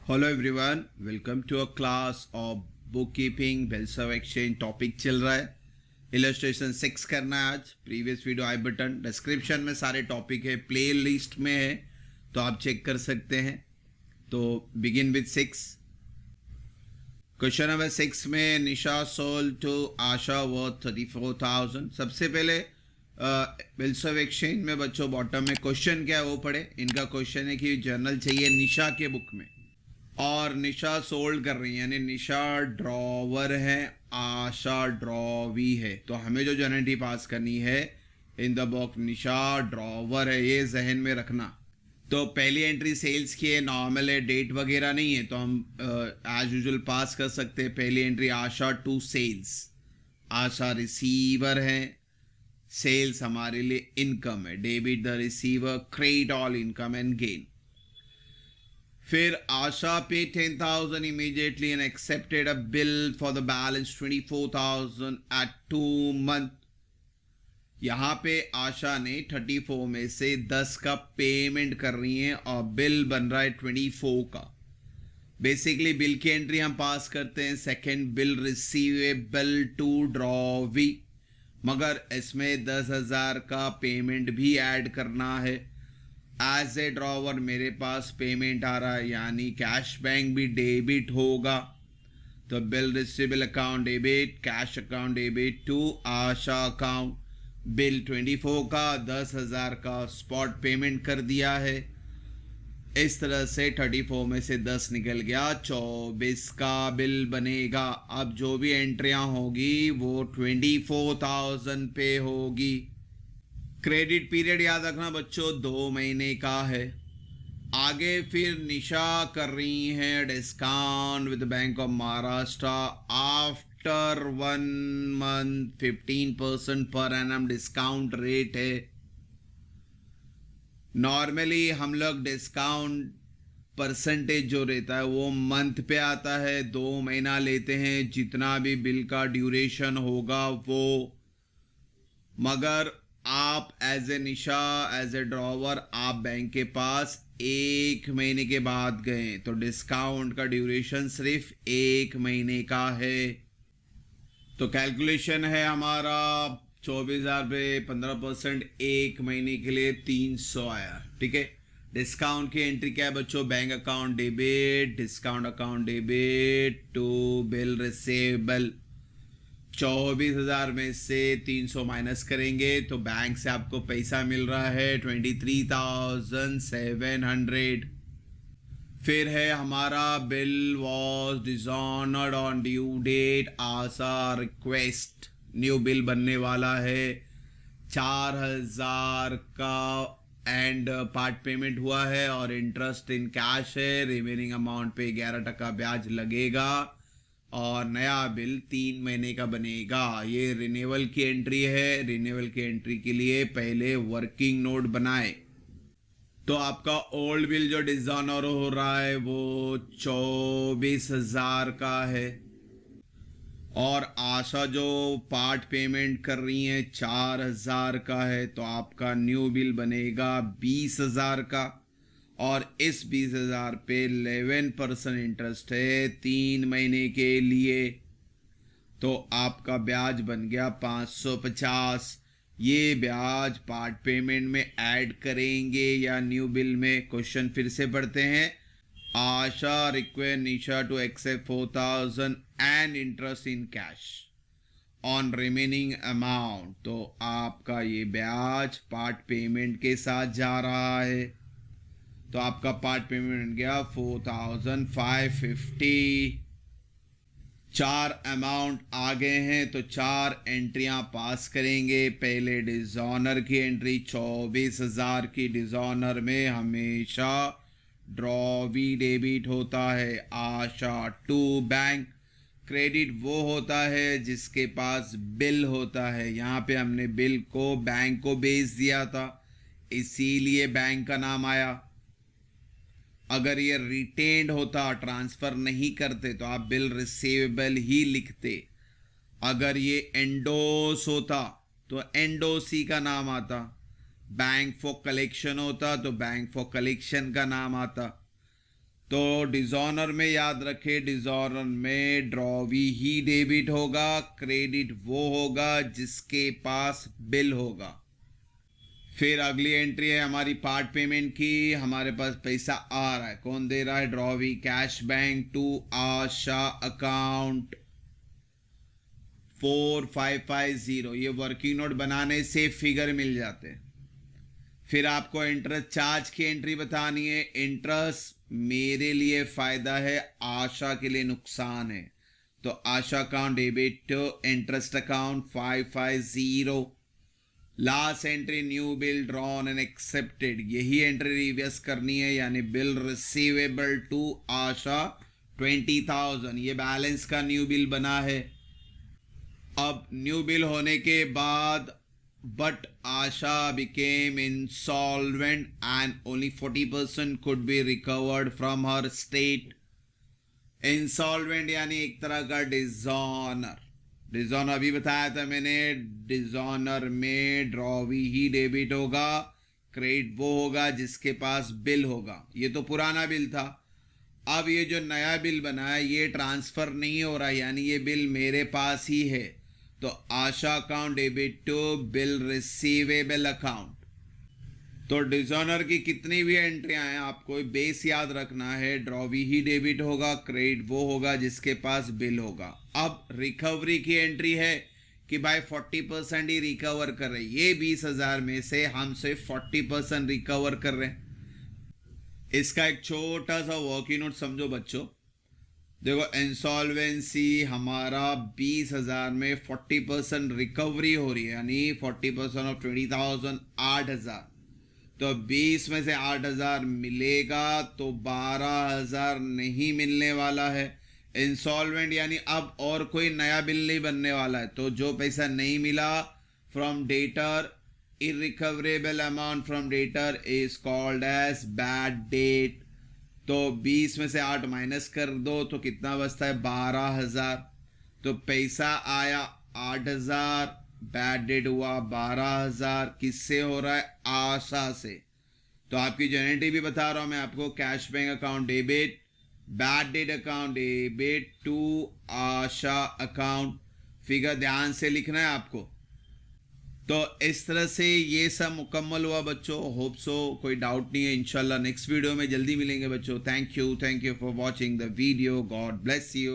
Hello everyone, welcome to a class of book keeping bills of exchange. Topic चल रहा है illustration 6 करना है आज। Previous video I button description में सारे टॉपिक है, प्ले लिस्ट में है, तो आप चेक कर सकते हैं। तो बिगिन विद 6। क्वेश्चन नंबर 6 में निशा सोल्ड टू आशा वर्थ 34,000। सबसे पहले बिल्स ऑफ एक्सचेंज में बच्चों बॉटम में क्वेश्चन क्या है वो पढ़े। इनका क्वेश्चन है कि जर्नल चाहिए निशा के बुक में, और निशा सोल्ड कर रही है, यानी निशा ड्रॉवर है, आशा ड्रॉवी है। तो हमें जो जर्नल पास करनी है in the book Nisha drawer है, ये जहन में रखना। तो पहली एंट्री सेल्स की है, नॉर्मल है, डेट वगैरह नहीं है, तो हम एज यूजुअल पास कर सकते हैं। पहली entry Asha to sales, Asha receiver है, सेल्स हमारे लिए इनकम है, debit the receiver, credit all income and gain. फिर आशा पे 10,000 immediately and accepted a bill for the balance 24,000 at 2 month। यहाँ पे आशा ने 34 में से 10 का पेमेंट कर रही है और बिल बन रहा है 24 का। बेसिकली बिल की एंट्री हम पास करते हैं second, bill receivable to drawee, मगर इसमें 10,000 का पेमेंट भी ऐड करना है। एज ए ड्रॉवर मेरे पास पेमेंट आ रहा है, यानी कैश बैंक भी डेबिट होगा। तो bill receivable account debit, cash account debit to Asha account. Bill 24 का, 10,000 का स्पॉट पेमेंट कर दिया है। इस तरह से 34 में से 10 निकल गया, 24 का बिल बनेगा। अब जो भी एंट्रियां होगी वो 24,000 पे होगी। क्रेडिट पीरियड याद रखना बच्चों 2 महीने का है। आगे फिर निशा कर रही है discount with bank of Maharashtra after 1 month 15% per annum discount rate है। नॉर्मली हम लोग डिस्काउंट परसेंटेज जो रहता है वो मंथ पे आता है, 2 महीना लेते हैं जितना भी बिल का ड्यूरेशन होगा वो। मगर आप as a Nisha, as a drawer, आप बैंक के पास 1 महीने के बाद गए तो डिस्काउंट का ड्यूरेशन सिर्फ 1 महीने का है। तो कैलकुलेशन है हमारा 24,000 पे 15% 1 महीने के लिए 300 आया। ठीक है, डिस्काउंट की एंट्री क्या है बच्चों, bank account debit, discount account debit to bill receivable. 24,000 में से 300 माइनस करेंगे तो बैंक से आपको पैसा मिल रहा है 23,700। फिर है हमारा bill was dishonoured on due date, Asha request, new bill बनने वाला है 4,000 का एंड पार्ट पेमेंट हुआ है और इंटरेस्ट इन कैश है। रिमेनिंग अमाउंट पे 11% ब्याज लगेगा और नया बिल 3 महीने का बनेगा। ये रिन्यूअल की एंट्री है। रिन्यूअल की एंट्री के लिए पहले वर्किंग नोट बनाए। तो आपका ओल्ड बिल जो डिसऑनर हो रहा है वो 24,000 का है, और आशा जो पार्ट पेमेंट कर रही है 4,000 का है। तो आपका न्यू बिल बनेगा 20,000 का, और इस 20,000 पे 11% इंटरेस्ट है 3 महीने के लिए। तो आपका ब्याज बन गया 550। ये ब्याज पार्ट पेमेंट में ऐड करेंगे या न्यू बिल में, क्वेश्चन फिर से पढ़ते हैं। Asha request Nisha to accept 4,000 and interest in cash on remaining amount. तो आपका ये ब्याज पार्ट पेमेंट के साथ जा रहा है। तो आपका पार्ट पेमेंट गया 4,550। 4 अमाउंट आ गए हैं तो 4 एंट्रियां पास करेंगे। पहले डिसऑनर की एंट्री 24,000 की। डिसऑनर में हमेशा ड्रॉवी डेबिट होता है, आशा टू बैंक। क्रेडिट वो होता है जिसके पास बिल होता है। यहाँ पे हमने बिल को बैंक को भेज दिया था, इसीलिए बैंक का नाम आया। अगर ये रिटेन्ड होता, ट्रांसफर नहीं करते, तो आप बिल रिसीवेबल ही लिखते। अगर ये एंडोस होता तो एंडोसी का नाम आता। बैंक फॉर कलेक्शन होता तो बैंक फॉर कलेक्शन का नाम आता। तो डिजॉनर में याद रखे, डिजॉनर में ड्रॉवी ही डेबिट होगा, क्रेडिट वो होगा जिसके पास बिल होगा। फिर अगली एंट्री है हमारी पार्ट पेमेंट की। हमारे पास पैसा आ रहा है, कौन दे रहा है? Drawee cash bank to Asha account 4550। ये वर्किंग नोट बनाने से फिगर मिल जाते हैं। फिर आपको इंटरेस्ट चार्ज की एंट्री बतानी है। इंटरेस्ट मेरे लिए फायदा है, आशा के लिए नुकसान है। तो Asha account debit to interest account 550। Last entry new bill drawn and accepted, यही एंट्री रिवर्स करनी है, यानी बिल रिसीवेबल टू आशा 20,000। ये बैलेंस का न्यू बिल बना है। अब न्यू बिल होने के बाद but Asha became insolvent and only 40% could be recovered from her state। Insolvent यानी एक तरह का डिजॉनर। डिजॉनर अभी बताया था मैंने, डिजॉनर में ड्रॉवी ही डेबिट होगा, क्रेडिट वो होगा जिसके पास बिल होगा। ये तो पुराना बिल था। अब ये जो नया बिल बना है ये ट्रांसफर नहीं हो रहा, यानी ये बिल मेरे पास ही है। तो Asha account debit to bill receivable account. तो डिजॉनर की कितनी भी एंट्रियां हैं आपको बेस याद रखना है, ड्रॉवी ही डेबिट होगा, क्रेडिट वो होगा जिसके पास बिल होगा। अब रिकवरी की एंट्री है कि भाई 40% ही रिकवर कर रहे हैं। ये 20,000 में से हम सिर्फ 40% रिकवर कर रहे हैं। इसका एक छोटा सा वर्किंग नोट समझो बच्चों। देखो इंसॉल्वेंसी हमारा 20,000 में 40% रिकवरी हो रही है, यानी 40% ऑफ 20,000 8,000। तो 20 में से 8,000 मिलेगा तो 12,000 नहीं मिलने वाला है। इंसॉल्वेंट यानी अब और कोई नया बिल नहीं बनने वाला है। तो जो पैसा नहीं मिला from debtor, irrecoverable amount from debtor is called as bad debt. तो 20 में से 8 माइनस कर दो तो कितना बचता है? 12,000। तो पैसा आया 8,000, बैड डेट हुआ 12,000। किससे हो रहा है? आशा से। तो आपकी जो एंट्री भी बता रहा हूं मैं आपको, cash bank account debit, bad debt account debit to Asha account. Figure ध्यान से लिखना है आपको। तो इस तरह से ये सब मुकम्मल हुआ बच्चों। होप सो कोई डाउट नहीं है। इंशाल्लाह नेक्स्ट वीडियो में जल्दी मिलेंगे बच्चों। Thank you for watching the video. God bless you.